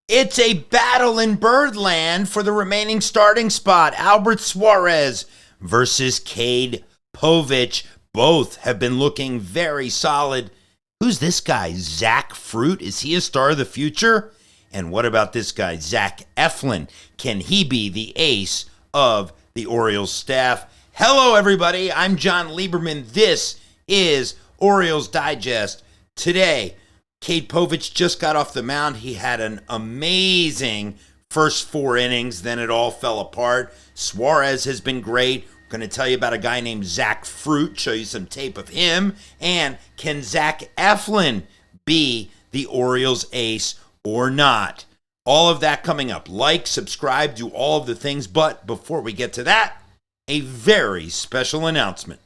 It's a battle in Birdland for the remaining starting spot. Albert Suarez versus Cade Povich. Both have been looking very solid. Who's this guy? Zach Eflin? Is he a star of the future? And what about this guy, Zach Eflin? Can he be the ace of the Orioles staff? Hello, everybody. I'm Jon Leiberman. This is Orioles Digest. Today, Cade Povich just got off the mound. He had an amazing first 4 innings. Then it all fell apart. Suarez has been great. We're going to tell you about a guy named Zach Eflin, show you some tape of him. And can Zach Eflin be the Orioles ace or not? All of that coming up. Like, subscribe, do all of the things. But before we get to that, a very special announcement.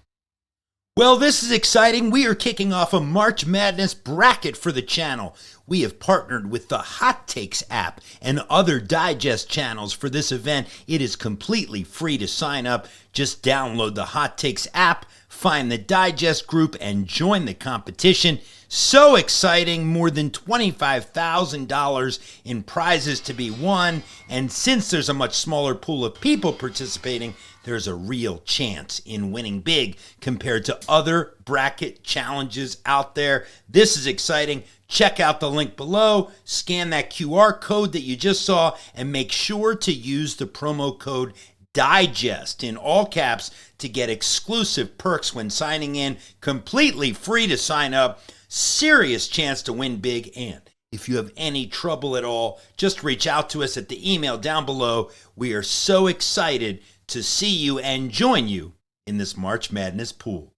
Well, this is exciting. We are kicking off a March Madness bracket for the channel. We have partnered with the Hot Takes app and other digest channels for this event. It is completely free to sign up. Just download the Hot Takes app, find the digest group, and join the competition. So exciting, more than $25,000 in prizes to be won. And since there's a much smaller pool of people participating, there's a real chance in winning big compared to other bracket challenges out there. This is exciting. Check out the link below, scan that QR code that you just saw, and make sure to use the promo code DIGEST in all caps to get exclusive perks when signing in. Completely free to sign up. Serious chance to win big. And if you have any trouble at all, just reach out to us at the email down below. We are so excited to see you and join you in this March Madness pool.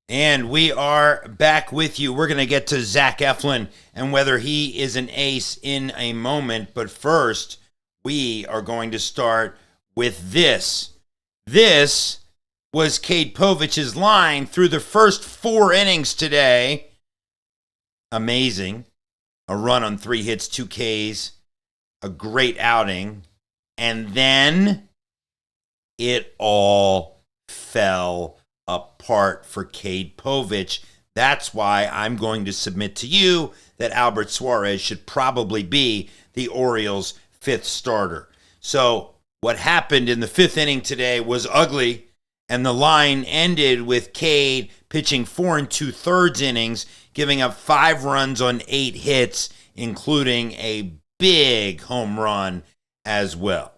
And we are back with you. We're going to get to Zach Eflin and whether he is an ace in a moment. But first, we are going to start with this. This was Cade Povich's line through the first 4 innings today. Amazing. A run on 3 hits, 2 Ks. A great outing. And then it all fell apart for Cade Povich. That's why I'm going to submit to you that Albert Suarez should probably be the Orioles' 5th starter. So what happened in the 5th inning today was ugly, and the line ended with Cade pitching 4 2/3 innings, giving up 5 runs on 8 hits, including a big home run as well.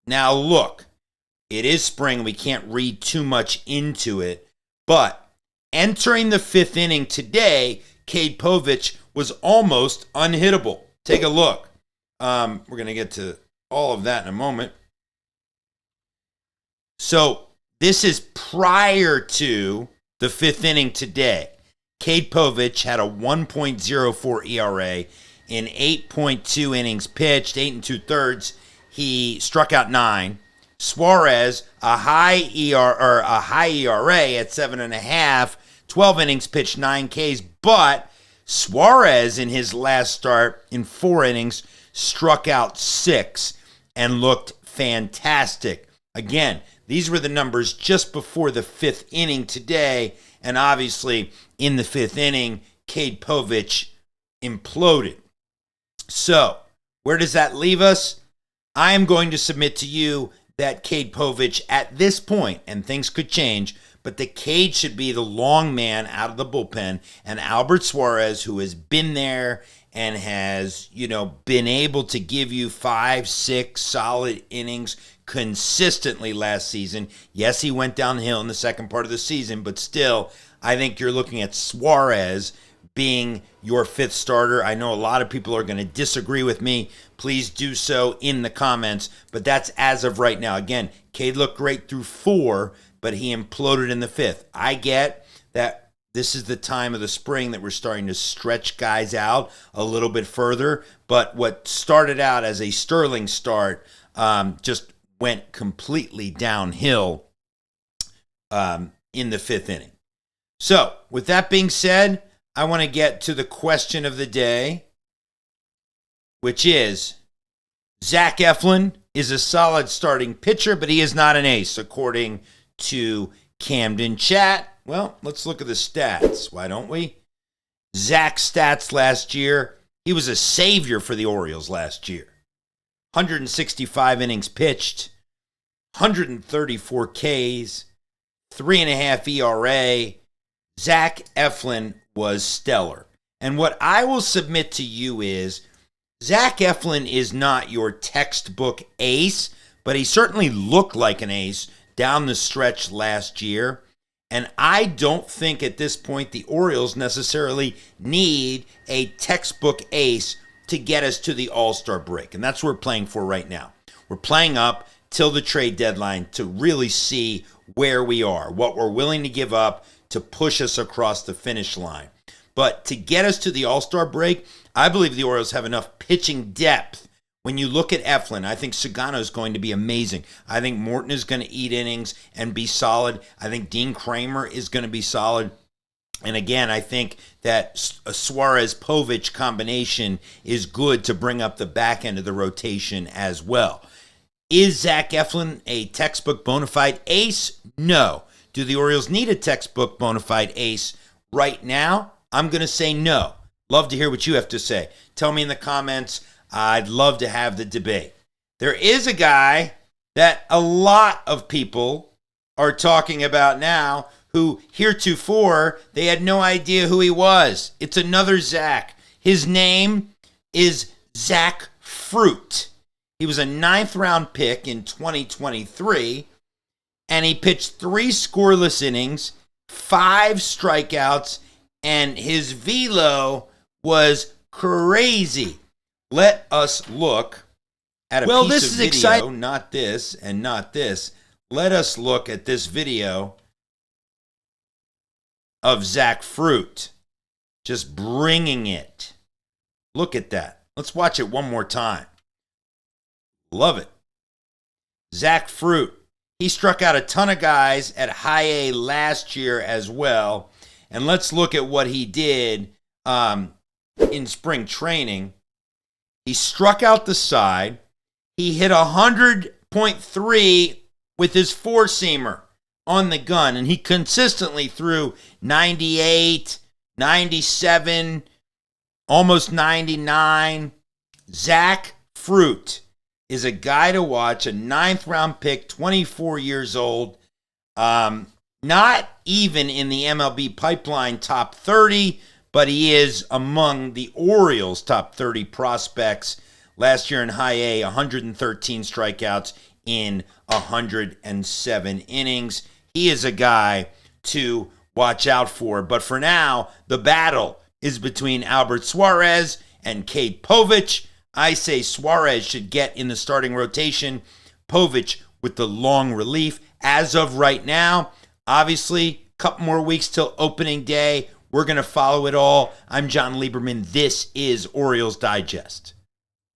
Now look, it is spring. We can't read too much into it, but entering the 5th inning today, Cade Povich was almost unhittable. Take a look. We're going to get to all of that in a moment. So this is prior to the 5th inning today. Cade Povich had a 1.04 ERA in 8.2 innings pitched, 8 2/3. He struck out 9. Suarez, a high ERA at 7.5, 12 innings pitched, 9 Ks. But Suarez in his last start in 4 innings struck out 6 and looked fantastic. Again, these were the numbers just before the 5th inning today. And obviously, in the 5th inning, Cade Povich imploded. So, where does that leave us? I am going to submit to you that Cade Povich at this point, and things could change, but the Cade should be the long man out of the bullpen, and Albert Suarez, who has been there and has, been able to give you 5, 6 solid innings consistently last season. Yes, he went downhill in the second part of the season, but still, I think you're looking at Suarez being your 5th starter. I know a lot of people are going to disagree with me. Please do so in the comments, but that's as of right now. Again, Cade looked great through 4, but he imploded in the 5th. I get that this is the time of the spring that we're starting to stretch guys out a little bit further, but what started out as a sterling start just went completely downhill in the 5th inning. So, with that being said, I want to get to the question of the day, which is, Zach Eflin is a solid starting pitcher, but he is not an ace, according to Camden Chat. Well, let's look at the stats. Why don't we? Zach's stats last year, He was a savior for the Orioles last year. 165 innings pitched, 134 Ks, 3.5 ERA. Zach Eflin was stellar. And what I will submit to you is Zach Eflin is not your textbook ace, but he certainly looked like an ace down the stretch last year. And I don't think at this point the Orioles necessarily need a textbook ace to get us to the All-Star break. And that's what we're playing for right now. We're playing up till the trade deadline to really see where we are, what we're willing to give up to push us across the finish line. But to get us to the All-Star break, I believe the Orioles have enough pitching depth. When you look at Eflin, I think Sagano is going to be amazing. I think Morton is going to eat innings and be solid. I think Dean Kramer is going to be solid. And again, I think that a Suarez-Povich combination is good to bring up the back end of the rotation as well. Is Zach Eflin a textbook bona fide ace? No. Do the Orioles need a textbook bona fide ace right now? I'm going to say no. Love to hear what you have to say. Tell me in the comments. I'd love to have the debate. There is a guy that a lot of people are talking about now who heretofore they had no idea who he was. It's another Zach. His name is Zach Fruit. He was a 9th round pick in 2023, and he pitched 3 scoreless innings, 5 strikeouts, and his velo was crazy. Let us look at a piece of video, exciting. Not this and not this. Let us look at this video of Zach Fruit just bringing it. Look at that. Let's watch it one more time. Love it. Zach Fruit. He struck out a ton of guys at high A last year as well. And let's look at what he did in spring training. He struck out the side. He hit 100.3 with his four-seamer on the gun, and he consistently threw 98, 97, almost 99. Zach Fruit is a guy to watch, a 9th round pick, 24 years old, not even in the MLB pipeline top 30, but he is among the Orioles' top 30 prospects. Last year in high A, 113 strikeouts in 107 innings. He is a guy to watch out for. But for now, the battle is between Albert Suarez and Cade Povich. I say Suarez should get in the starting rotation. Povich with the long relief. As of right now, obviously, a couple more weeks till opening day. We're going to follow it all. I'm Jon Leiberman. This is Orioles Digest.